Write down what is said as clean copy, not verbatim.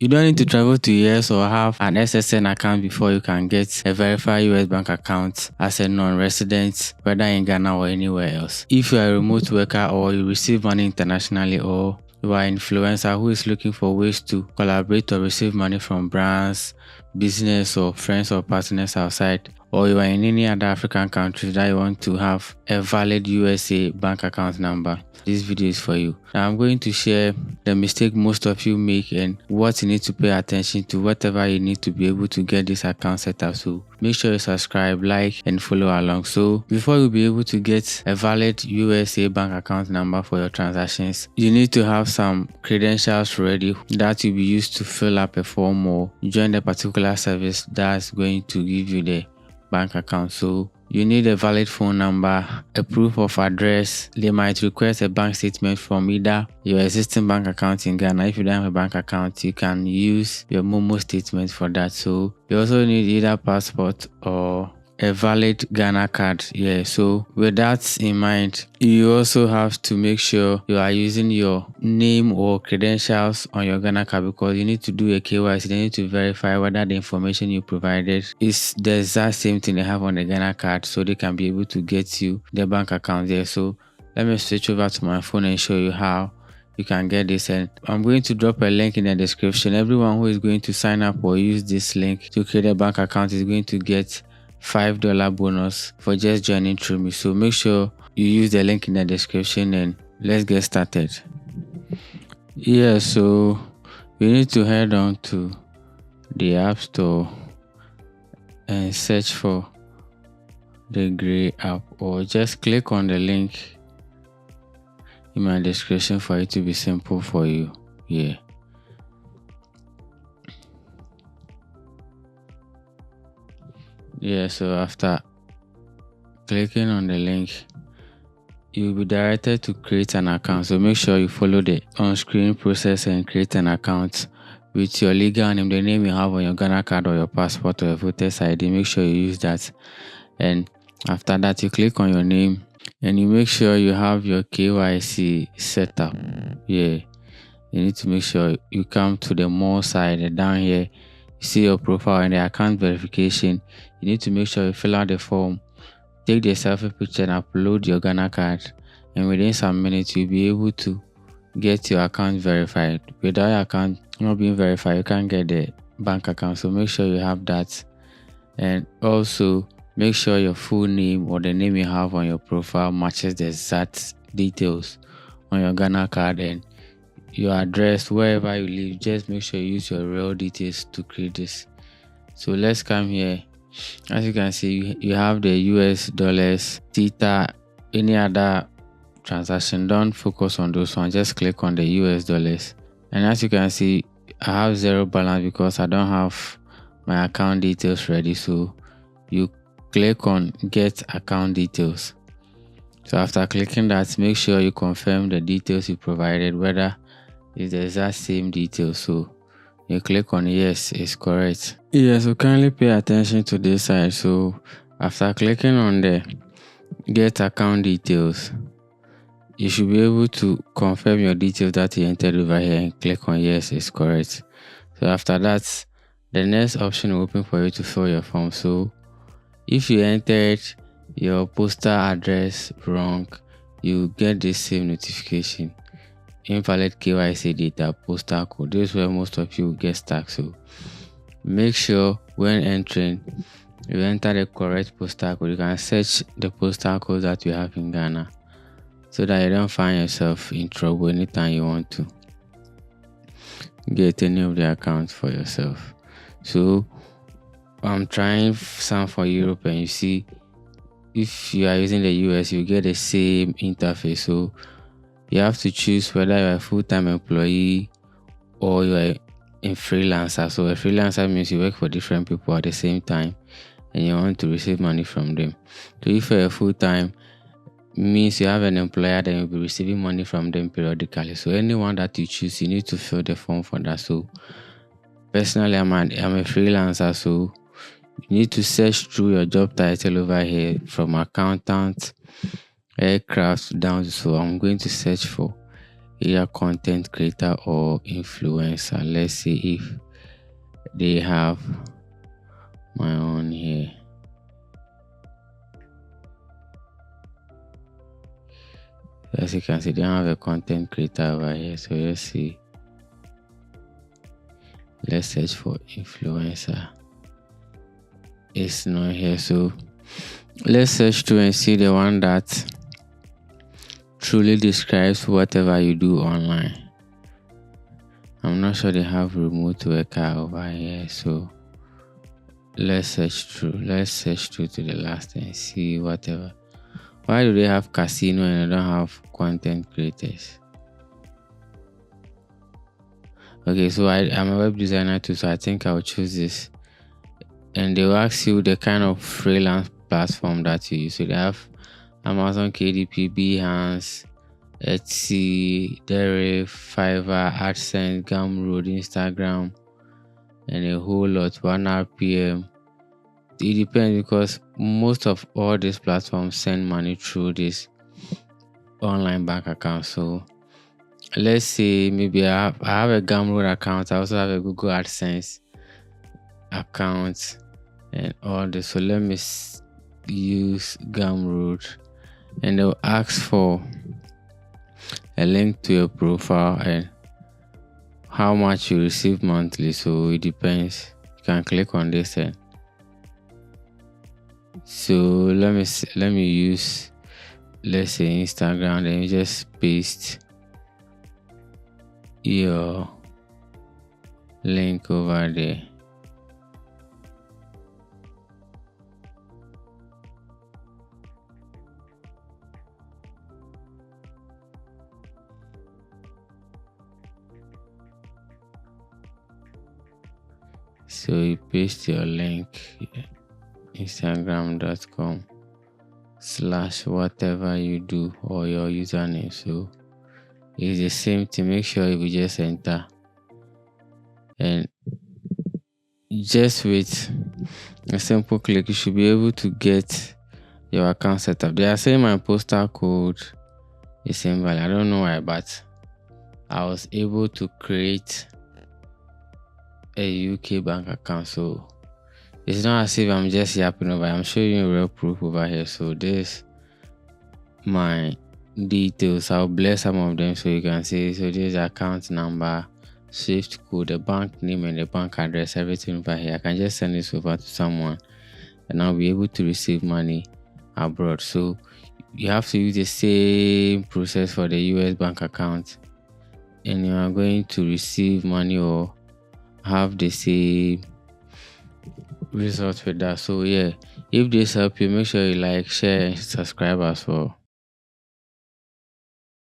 You don't need to travel to US or have an SSN account before you can get a verified US bank account as a non-resident, whether in Ghana or anywhere else. If you are a remote worker or you receive money internationally, or you are an influencer who is looking for ways to collaborate or receive money from brands, business or friends or partners outside, or you are in any other African countries that you want to have a valid USA bank account number, this video is for you. Now I'm going to share the mistake most of you make and what you need to pay attention to, whatever you need to be able to get this account set up. So make sure you subscribe, like and follow along. So before you'll be able to get a valid USA bank account number for your transactions, you need to have some credentials ready that will be used to fill up a form or join the particular service that's going to give you the bank account. So you need a valid phone number, a proof of address. They might request a bank statement from either your existing bank account in Ghana. If you don't have a bank account, you can use your Momo statement for that. So you also need either passport or a valid Ghana card. So with that in mind, you also have to make sure you are using your name or credentials on your Ghana card, because you need to do a KYC. They need to verify whether the information you provided is the exact same thing they have on the Ghana card, so they can be able to get you the bank account there. So let me switch over to my phone and show you how you can get this, and I'm going to drop a link in the description. Everyone who is going to sign up or use this link to create a bank account is going to get $5 bonus for just joining through me. So make sure you use the link in the description and let's get started. So we need to head on to the App Store and search for the Gray app, or just click on the link in my description for it to be simple for you. So after clicking on the link, you'll be directed to create an account. So make sure you follow the on-screen process and create an account with your legal name, the name you have on your Ghana card or your passport or your voter's ID. Make sure you use that. And after that, you click on your name and you make sure you have your KYC set up. You need to make sure you come to the more side down here. You see your profile and the account verification. You need to make sure you fill out the form, take the selfie picture and upload your Ghana card, and within some minutes you'll be able to get your account verified. Without your account not being verified, you can't get the bank account. So make sure you have that, and also make sure your full name or the name you have on your profile matches the exact details on your Ghana card, and your address wherever you live. Just make sure you use your real details to create this. So let's come here. As you can see, you have the US dollars, Theta, any other transaction. Don't focus on those ones, just click on the US dollars. And as you can see, I have zero balance because I don't have my account details ready. So you click on get account details. So after clicking that, make sure you confirm the details you provided, whether it's the exact same details. So you click on yes, it's correct. So kindly pay attention to this side. So after clicking on the get account details, you should be able to confirm your details that you entered over here and click on yes, it's correct. So after that, the next option will open for you to fill your form. So if you entered your postal address wrong, you get this same notification: invalid KYC data, postal code. This is where most of you get stuck. So make sure when entering, you enter the correct postal code. You can search the postal code that you have in Ghana, so that you don't find yourself in trouble anytime you want to get any of the accounts for yourself. So I'm trying some for Europe, and you see, if you are using the US, you get the same interface. So you have to choose whether you're a full-time employee or you're a freelancer. So a freelancer means you work for different people at the same time and you want to receive money from them. So if you're a full-time, means you have an employer, then you'll be receiving money from them periodically. So anyone that you choose, you need to fill the form for that. So personally, I'm a freelancer, so you need to search through your job title over here from accountant, aircraft down. So I'm going to search for either content creator or influencer. Let's see if they have my own here. As you can see, they don't have a content creator over here. So let's see. Let's search for influencer. It's not here. So let's search through and see the one that truly describes whatever you do online. I'm not sure they have remote worker over here. So let's search through. Let's search through to the last and see whatever. Why do they have casino and they don't have content creators? Okay, so I'm a web designer too, so I think I'll choose this. And they will ask you the kind of freelance platform that you use. So they have Amazon KDP, Behance, Etsy, Deriv, Fiverr, AdSense, Gumroad, Instagram, and a whole lot. 1RPM. It depends because most of all these platforms send money through this online bank account. So let's say maybe I have a Gumroad account. I also have a Google AdSense account and all this. So let me use Gumroad, and they'll ask for a link to your profile and how much you receive monthly. So it depends. You can click on this and so let me use, let's say, Instagram. Then you just paste your link over there. So you paste your link here. Instagram.com/whatever you do or your username. So it's the same thing. Make sure you just enter and just with a simple click you should be able to get your account set up. They are saying my postal code is invalid. I don't know why, but I was able to create a UK bank account. So it's not as if I'm just yapping over. I'm showing you real proof over here. So this my details. I'll blur some of them so you can see. So this account number, SWIFT code, the bank name and the bank address, everything over here. I can just send this over to someone and I'll be able to receive money abroad. So you have to use the same process for the US bank account and you are going to receive money or have the same result with that. So yeah, if this help you, make sure you like, share and subscribe as well.